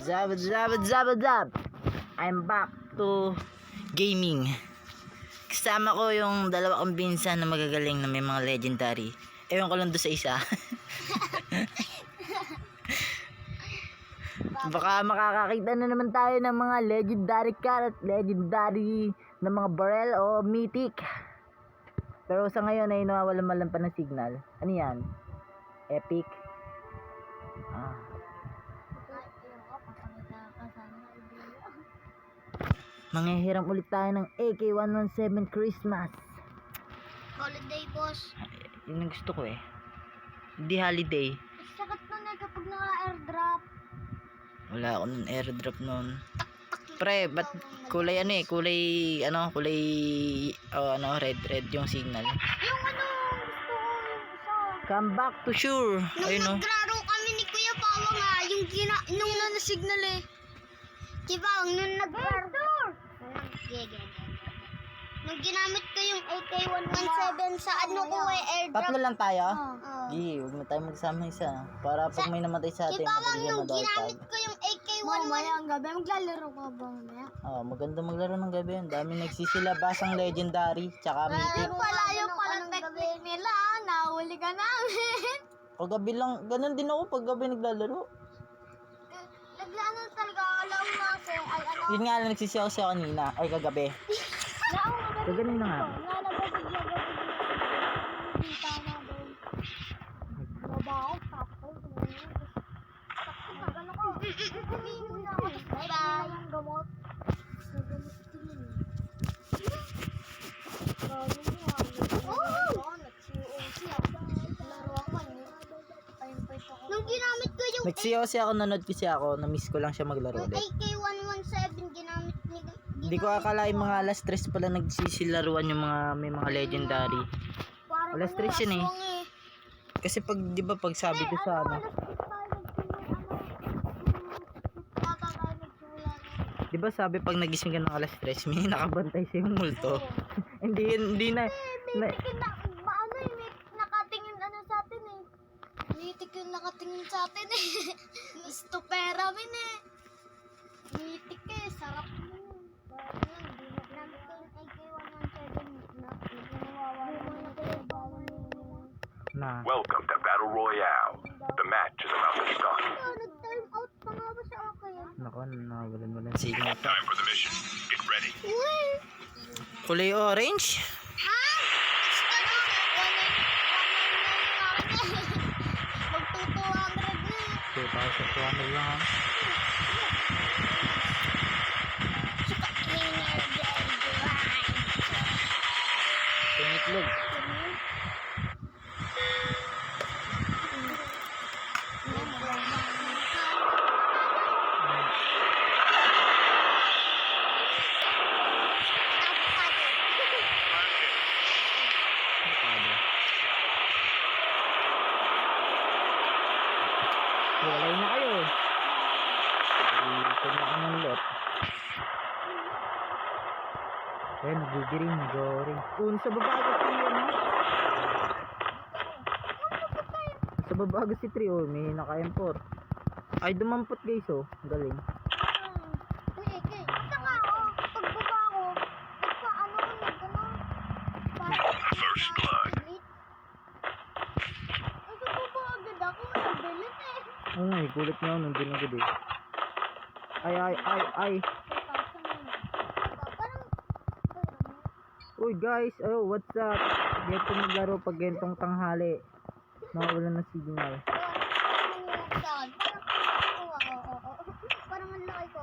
Zab. I'm back to gaming. Kasama ko yung dalawa kong pinsan na magagaling na may mga legendary. Ewan ko lang doon sa isa. Baka makakakita na naman tayo ng mga legendary carrot, legendary na mga barrel o mythic. Pero sa ngayon ay nawawalan pa ng signal. Ano yan? Epic. Manghihiram ulit tayo ng AK-117 Christmas. Holiday, boss. Yun ang gusto ko eh. Hindi holiday. Sakit nun eh kapag naka-airdrop. Wala ako nun airdrop nun. Pre, ba't kulay ano eh? Kulay red yung signal. Yung gusto ko, yung isa. Come back to sure. Nung Ayun oh. naglaro kami ni Kuya Pawa nga, nung signal eh. Diba, nung naglaro. Nung ginamit ko yung AK-117 sa ano ko eh, airdrop. Tatlo lang tayo? Oo. Huwag na tayo magsama isa. Para pag may namatay sa atin, Diba, mabigyan nung mo daw ginamit tag. ko yung AK-117. Mamaya ang gabi, maglalaro ka ba mamaya? Maganda maglaro ng gabi. Ang dami nagsisilabasang legendary, tsaka mythic. Palayo pala technique nila, nahuli ka namin. Pag gabi lang, ganun din ako pag gabi naglalaro. Naglaano talaga, alam mo kasi, ay ano. Yun nga lang nagsisiyaw siya kanina, ay kagabi. Kagabi na nga. Nung ginamit ko yung Nagsiyaw siya ako, nanood kasi ako, na-miss ko lang siya maglaro ulit. AK-117 ginamit ni Hindi ko akalain mga alas 3 pala nagsisilaruan yung mga may mga legendary. Alas 3 yun eh. Kasi pag, di ba pag sabi ko sa ano, di ba sabi pag nagising ka ng alas 3, may nakabantay sa yung multo. hindi na, May nakatingin ano sa atin eh. Mythic yung nakatingin sa atin eh. Gusto pera min eh. Mythic eh, sarap mo. Welcome to Battle Royale. The match is about to start. Nag-time out pa nga ba sa akin? nako, nawalan signal pa. Time for the mission. Get ready. Uy! Kulay orange? Ha? Gusto na. Mag-200 na. 2,200 lang ha. Tinitlog. Walay na kayo. Ito na ang lot. Ayan, nagigiring, nag-oring. Sa baba agad si ano? Sa baba agad si Trio, may naka-M4. Ay, dumampot guys oh. Galing. First blood. Oo nga, gulat nga ako nandun agad eh. Ay. Uy guys, what's up? Ganito maglaro pag gantong tanghali. Nawawalan ng signal. Parang ang laki ko.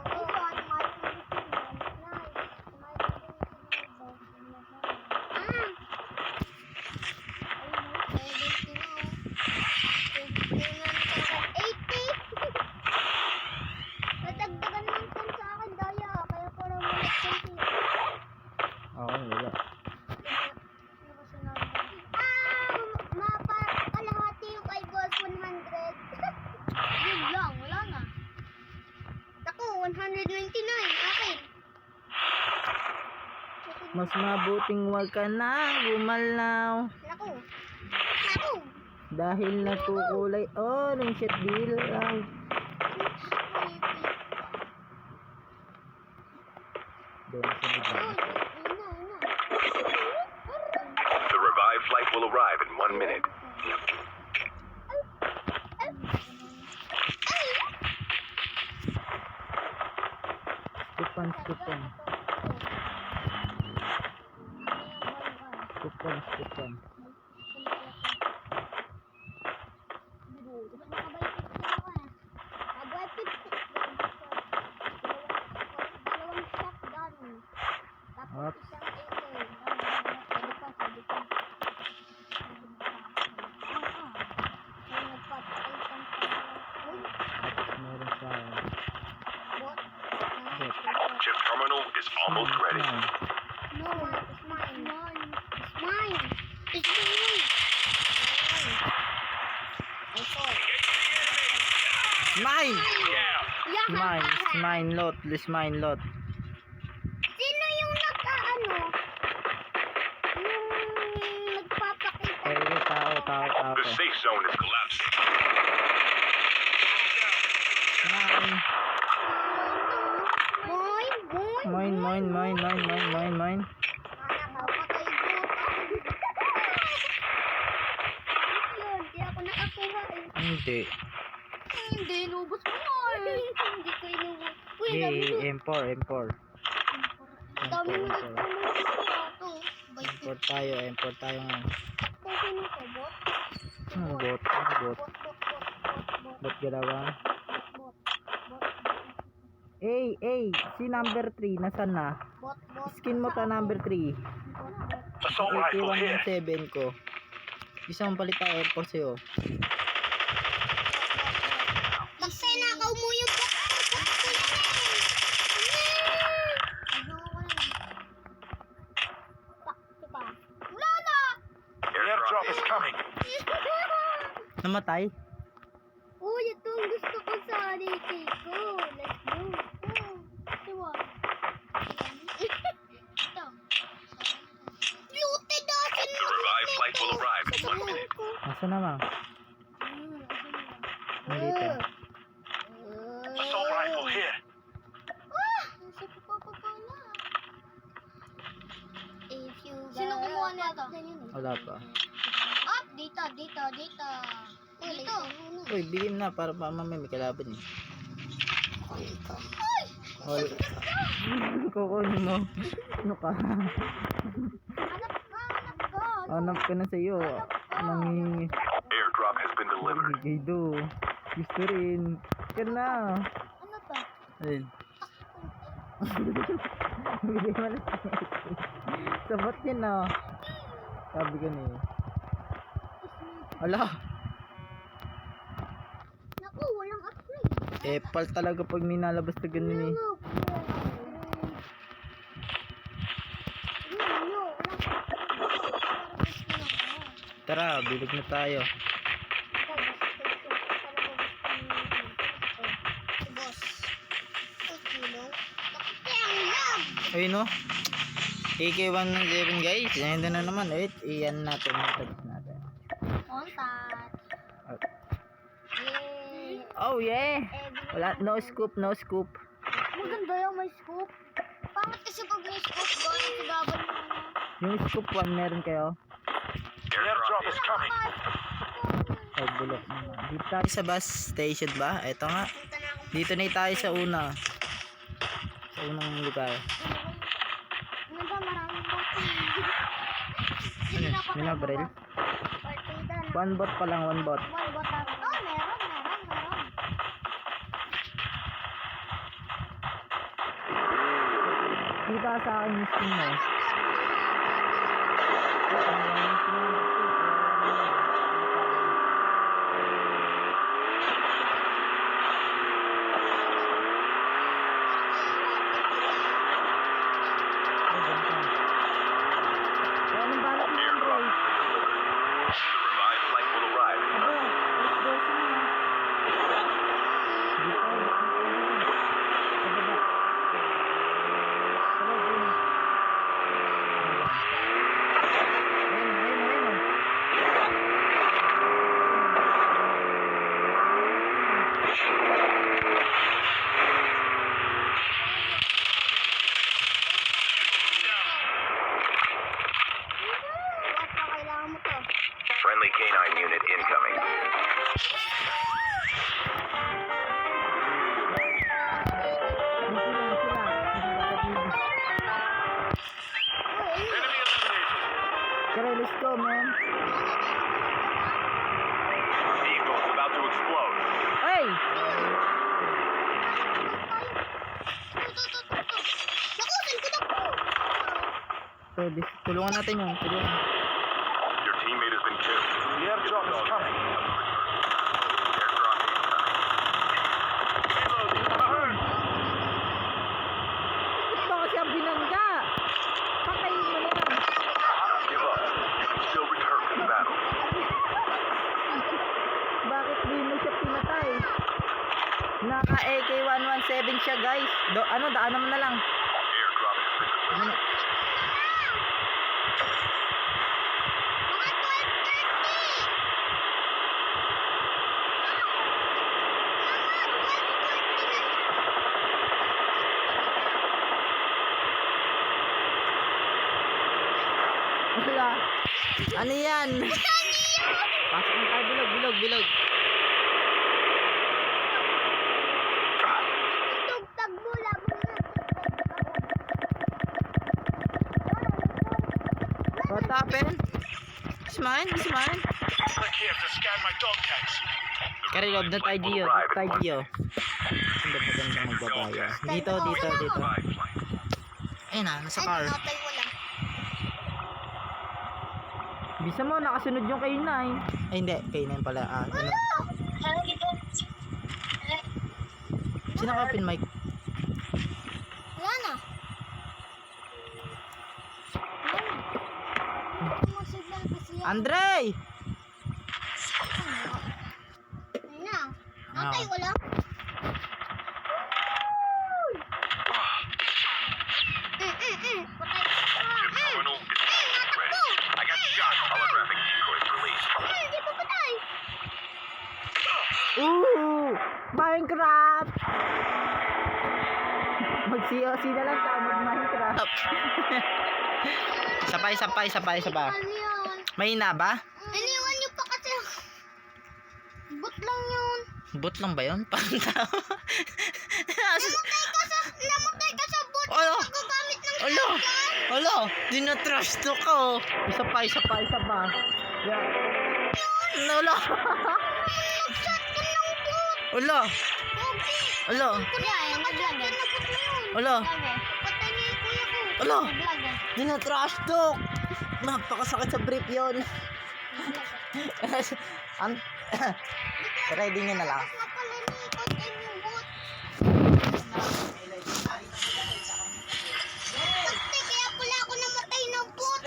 Nadagdagan ng ton sa akin daya, kaya parang Wala. kalahati yung kay Boss 100. Yun lang, wala na. Ako, 199, akin. Mas mabuting wag ka na gumalaw. Naku. Dahil nagkukulay orange at dilaw. on, scoop on. Scoop on, scoop on. Up. Meron siya. Chip terminal is almost ready. No, it's mine. It's mine. It's mine. I saw it. Mine! Yeah. Mine, it's mine lot, it's mine lot. Sino yung nagkaano? Yung nagpapakita. Ay, tao. The safe zone is collapsing. Mine. Mine. Mine. Nakapatay buta. Yun, di ako nakakuha eh. Hindi. Hindi, inubos mo nga eh. Hindi ko inubos. Uy, dami mo. M4. Dami mo nagpapakita. Import tayo nga. Sino to, bot? Bot. Bot. Bot galawa. Bot. Si number 3, nasan na? Bot. Skin mo ta number 3. Assault rifle here. AK-117 ko. Isa mong palit tayo for sa'yo. Kasi nakaw mo yung bot ko yan Airdrop is coming. Namatay? Uy, ito ang gusto ko sa AK ko. Let's go. Diba? Ito. Looted akin. The revived flight will arrive in 1 minute. Nasa naman? Nandito. Assault rifle here. Nasa papapala. Sino kumuha na ito? Wala pa. Up! Dito. Dito. Uy, bigyan na para pa mamaya may kalaban eh. Hoy. Kukunin mo. Ano ka? Hanap ka. Hanap ka na sa'yo. Nangingi. Airdrop has been delivered. Bigay do. Gusto rin. Ka na. Ano to? Ayun. Bigay mo na. Sabot yun na. Sabi ka na eh. Ala. Naku, walang upgrade. Pal talaga pag may nalabas na ganun eh. Tara, bilog na tayo. Ayun no. AK-117 guys. Ayan na naman. Iyan natin. Oh yeah. Wala, no scoop. Maganda yung may scoop. Pangit kasi pag may scoop, gano'n sigaban mo na. Yung scoop 1 meron kayo. Airdrop is coming. Ay, bulok. Dito tayo sa bus station ba? Ito nga. Dito na tayo sa una. Sa unang lugar. Ano ba, maraming bot. Ano? Minabrel? Partida na. 1 bot pa lang, 1 bot. One bot lang. Oh, meron. Kita sa akin yung skin mo. Anong balak mo, bro? The revived flight will arrive in 1 minute. Tara, let's go, man. Vehicle is about to explode. Hey! So, tulungan natin yun. Tulungan. Your teammate has been killed. The airdrop is coming. Airdrop incoming. Reloading. Ba't ba kasi ang binangga? Pakayin mo na yan. Don't give up. You can still return to the battle. Bakit di mo siya pinatay? Naka AK-117 siya, guys. Daanan mo na lang. Airdrop has been delivered. Ano? Mga 12:30. Wala. Ano yan? Pasok na tayo, bilog. Tugtag mo lang. What happened? It's mine. Click here to scan my dog tags. Karilob na tayo, Gio. Ang ganda magbabayo. Dito. Live flight. Ayun na, nasa car. Natay mo lang. Bisa mo, nakasunod yung K9. Ay, hindi. K9 pala. Sino ka open mic? Wala na. Ano signal kasi yan? Andre! Ayun na. Natay ko lang. Patay. Terminal is ready. I got shot. Holographic decoys released. Hindi pa patay. Ooh! Minecraft! Mag-COC na lang tayo, mag-Minecraft. Sabay. Ano yun? Mahina ba? Iniwan niyo pa kasi. Bot lang yun. Bot lang ba yun? Parang tao. Namatay ka sa bot. Ano? Nagagamit ng shotgun. Alo! Dinatrash to ka oh. Isa pa. Yeah. Alo! Nag-shotgun ng bot. Alo! Okay. Alo! Kuya, nag-vlog. Alo! Patay niya yung kuya ko. Alo! Nag-vlog. Dinatrash to! Napakasakit sa brief yun. Ready nyo na lang. Napalimikot ay yung bot. Pati kaya pala ako namatay ng bot.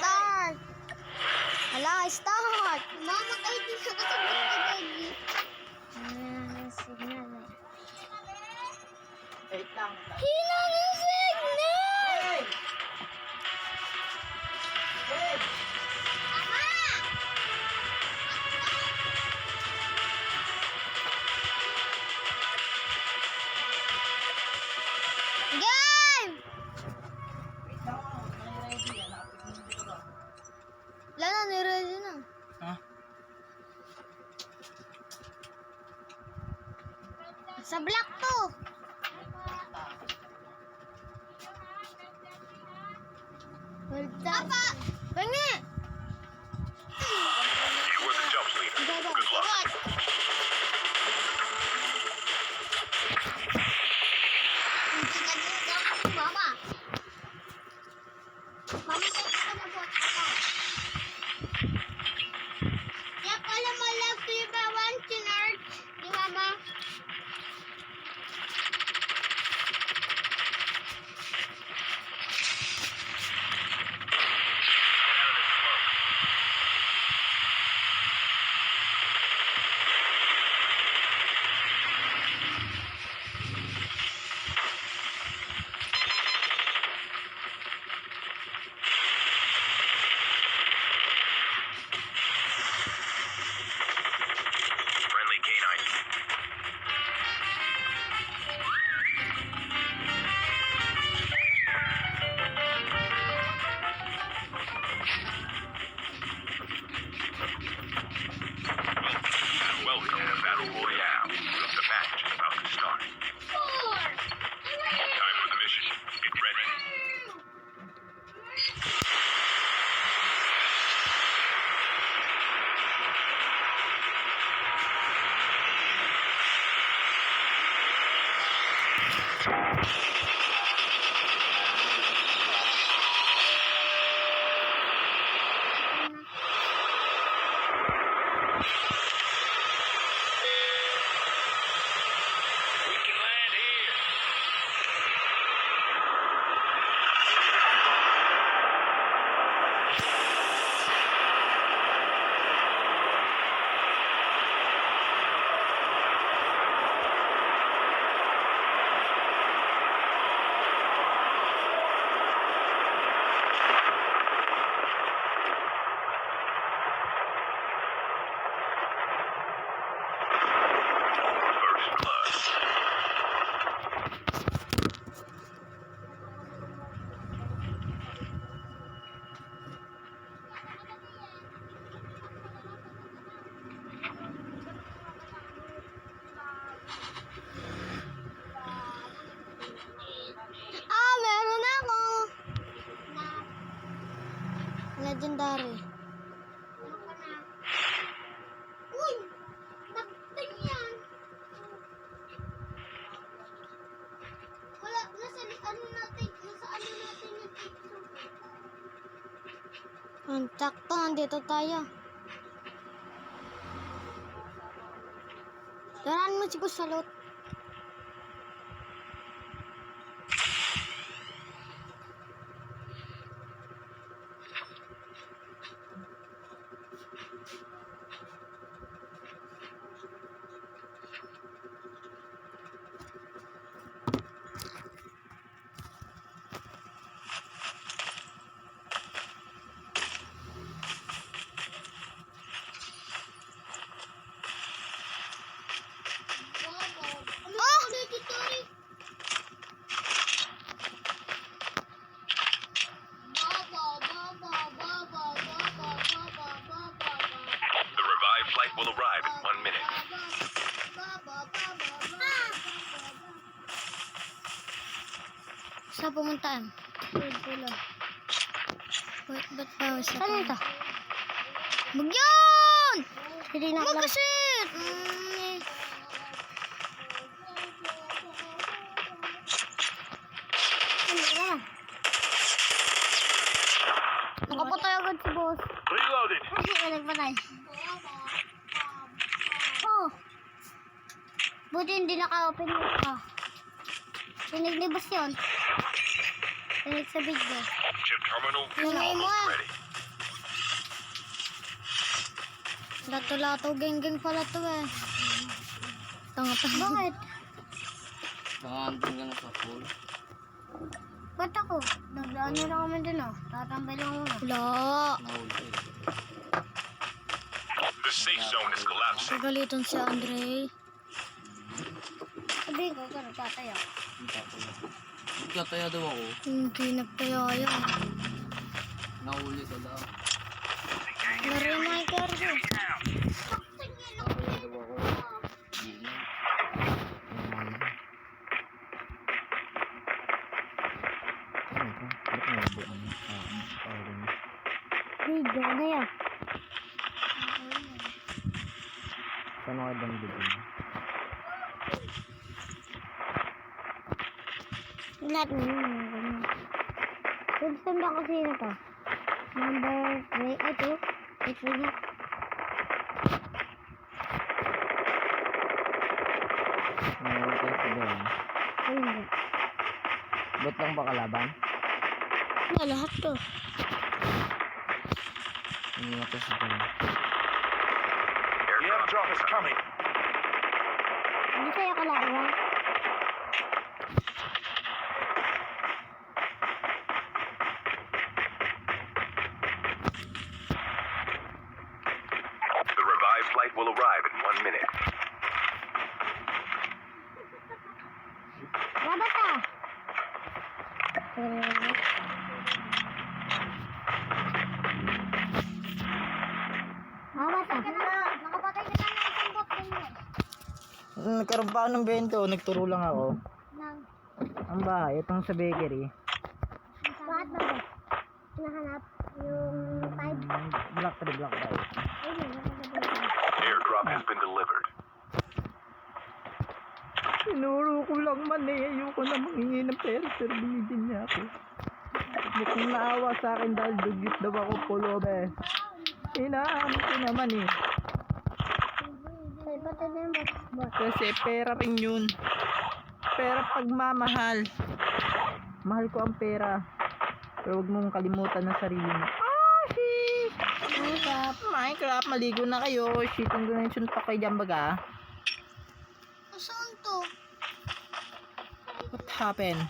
Hala, start. Mamatay din siya kasi bot na baby. Signal eh. Wait lang. Hina ng signal! Game! Wala na, niready na. Ha? Sa block to. Papa! Pengi! You were the jump leader. Good luck. Hindi ka din dapat, mama. Mama, tayo ka na bot. Kaya pala malag to yung bawan, chinard. Di mama? Friendly canine. Welcome to Battle Royale. The match is about to start. Time for the mission. Get ready. We can land here. First blood. Meron ako. Legendary. Uy! Nakting yan. Wala, nasa ano natin yung picture. Ang sakto, nandito tayo. Daraan mo siguro sa lot. The revived flight will arrive in 1 minute. Saan pumuntaan? Wait, ba't pa sa ano ito? Bagyan! Magkasit! Nakapatay agad si boss. Reloaded. Nagpatay. Oh. Buti hindi naka-open mo ka. Tinig ni boss yun. Tinig sa video. Chip terminal is Yung may mo almost ah. ready. Lato-lato, geng-geng pala to eh. Tanga-tanga. Bakit? Nakahandong ka na sa pool. Ba't ako? Naglaan nyo na kami dun oh. Tatambay lang muna. Wala. Nahuli ka eh. The safe zone is collapsing. Pagalitan si Andre. Sabihin ko, gano'n tataya. Nagkataya daw ako. Hindi nagtaya yan. Nahuli ka daw. Laro yung mga ikargo. Nagkataya daw ako. Hindi na. Video na yan. Saan ako ibang bigyan? Lahat na yun. Good time ba kasi na to? Number 3. Ito. Ito na. Meron kayo sa doon. Ay, hindi. Ba't lang ba kalaban? Na lahat to. Hindi na kayo sa doon. The airdrop is coming. Hindi sa'yo kalaban. The revived flight will arrive in 1 minute. Labas ah! Labas ah! Nakapatay ka na ng isang bot ninyo. Nagkaroon pa ako ng bento. Nagturo lang ako. Nang, Ang bahay, itong sa bakery. bakit ba ba? Hinahanap yung 5. Black to the black tayo. Ayun, nakagabay. Airdrop has been delivered. Tinuro ko lang man eh. Ayoko na mangingi ng pera pero binigyan niya ako. Mukhang naawa sa akin dahil dugit daw ako pulubi. Inaamin ko naman eh. Ay, ba't na yung box? Kasi pera rin yun. Pera pagmamahal. Mahal ko ang pera. Pero huwag mong kalimutan ang sarili mo. Minecraft, maligo na kayo. Shit, ang ganun yung suntok kay Jambaga. Saan to? What happened?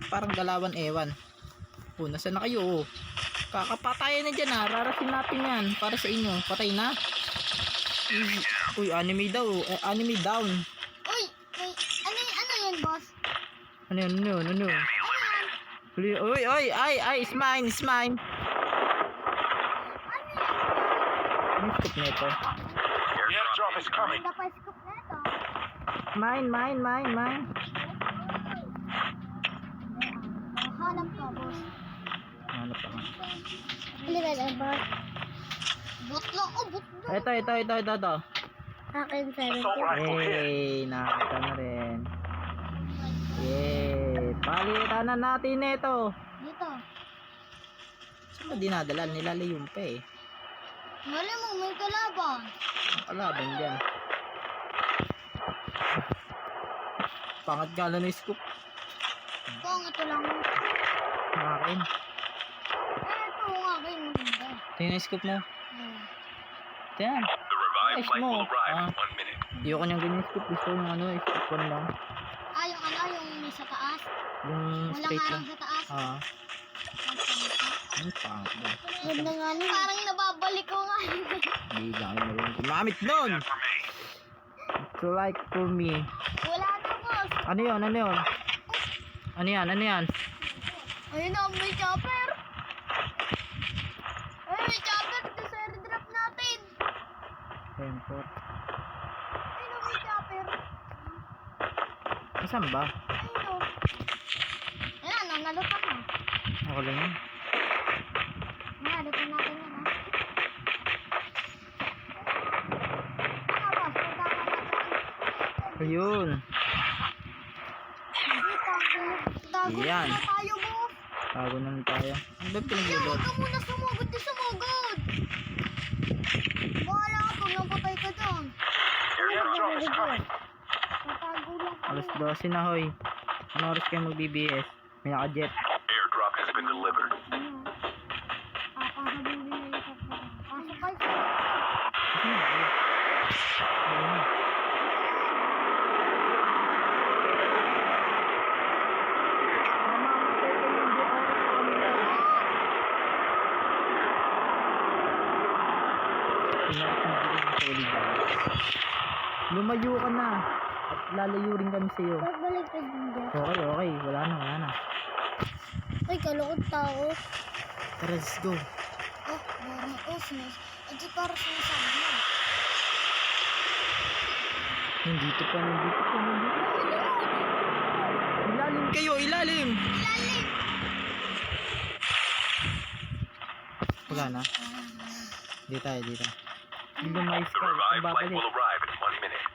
Parang galawan ewan. Oh, nasa na kayo? Kakapatayan na dyan ha. Rarasin natin yan. Para sa inyo. Patay na. Uy, anime daw. Anime down. Uy! Ano yan, boss? Ano yun? Uy, it's mine. Ano scoop na ito? The airdrop is coming. Ganda pa scoop na ito. Mine. Hanap ka, boss. Ano pa? Illegal, boss. Bot lang. Oh, bot lang. Ito. Akin, 70. Assault rifle here. Yay! Nakita na rin. Yay! Palitan na natin ito. Dito. Saan ba dinadala? Nilalayo pa eh. Mali mo, may kalaban. Ang kalaban dyan. Pangat gala na yung scoop. Kung ito lang. Akin. Ito ang akin. Maganda. Tingnan yung scoop mo. Yan. The revived Nice flight mo. will arrive in Ah. 1 minute. Ayoko niyang ganyan scoop. Gusto ko yung scoop one lang. Yung may sa taas. Yung Walang straight lang. harang sa taas. Ang pangat ba? Ganda nga nun. Parang nababalik ko nga. Hindi lang yun na gumamit nun. For me. It's like for me. Wala na, boss. Ano yun? Ano yan? Ayun na, may chopper. Ay, may chopper. Ito sa airdrop natin. Tempot. Ayun na, may chopper. Saan ba? Ayun o. Ayan, nalutan na. Ako lang yun. Nalutan natin yan, ha. Boss, punta ka natin. Ayun. Tago Yan. na tayo, boss. Tago na lang tayo. Ano ba Yan, pinaglulot? huwag ka muna sumugod. Di sumugod. Bahala ka pag napatay ka dyan. The airdrop is coming. Tatago lang kami. Alas 12 na hoy. Ano oras kayo mag-BBS? May naka-jet. Airdrop has been delivered. Papahabulin na yung tatlo. Pasok kayo. Ayun. Mamamatay kayo, hindi oras sa kanila. Lumayo ka na. At lalayo rin kami sa'yo. Pagbalik ka din dyan. Okay. Wala na. Ay, kalukot tao. Tara, let's go. Oh, parang sinas. Ito para sinasabi mo. Nandito pa. Ilalim kayo, ilalim! Ilalim! Wala na. Di tayo. Hindi mais The ka. revived Kung flight babalik. will arrive in 1 minute.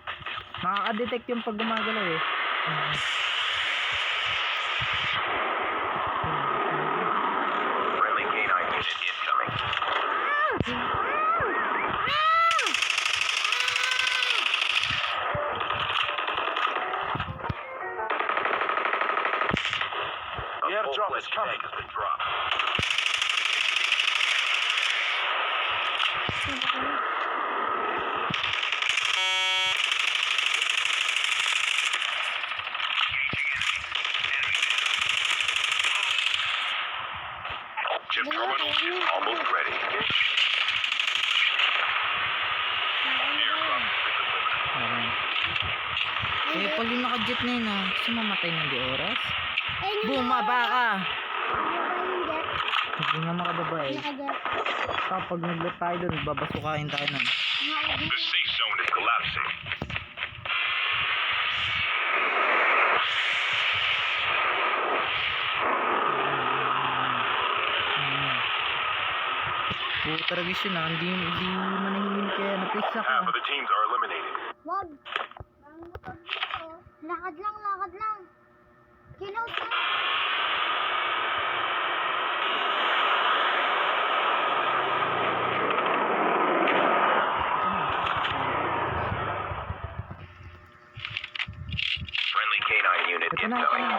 Makaka-detect yung pag gumagalaw eh. Friendly canine unit incoming. The airdrop is coming. Has been dropped. Chip terminal is almost ready. Airdrop has been delivered. Eh, pag yung naka-jet na yun ah, gusto mamatay ng di oras? Ayun yung Bumaba ka! yung jet. Hindi nga makababa eh. Naka-jet. Kapag nag-loot tayo dun, babasukain tayo nun. The safe zone is collapsing. Puta ragis yun ah, hindi manahimik kaya napisa Half ka. of the teams are eliminated. Wag. Ang motor dito. Naka Lakad lang, lakad lang. Kilaw ka. Friendly canine unit Ito na, ito incoming. na.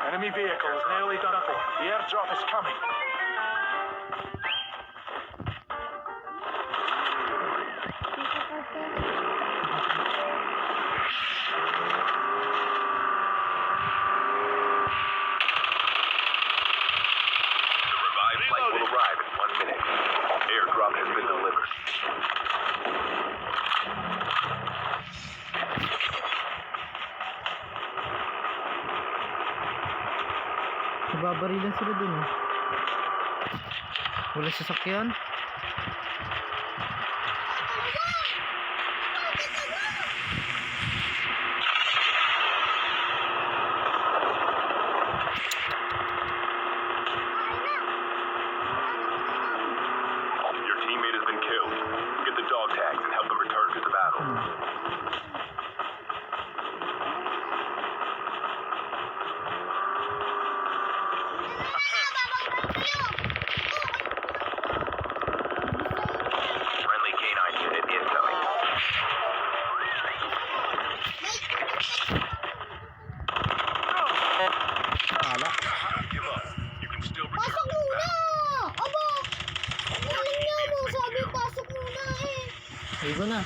Enemy vehicle is nearly done for. The airdrop is coming. The revived flight will arrive in 1 minute. Airdrop has been delivered. Nababarilan sila dun eh. Wala sasakyan. Your teammate has been killed. Get the dog tags and help them return to the battle. Friendly canine unit incoming. Wala. Don't give up. You can still return Pasok to the muna! battle. Aba! Galing niya mo, sabi pasok muna eh. Igo na.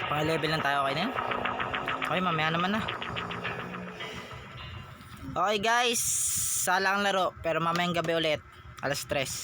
Pang-level lang tayo, okay na yan? Okay, mamaya naman na. Okay guys, sala ang laro, pero mamayang gabi ulit, alas 3.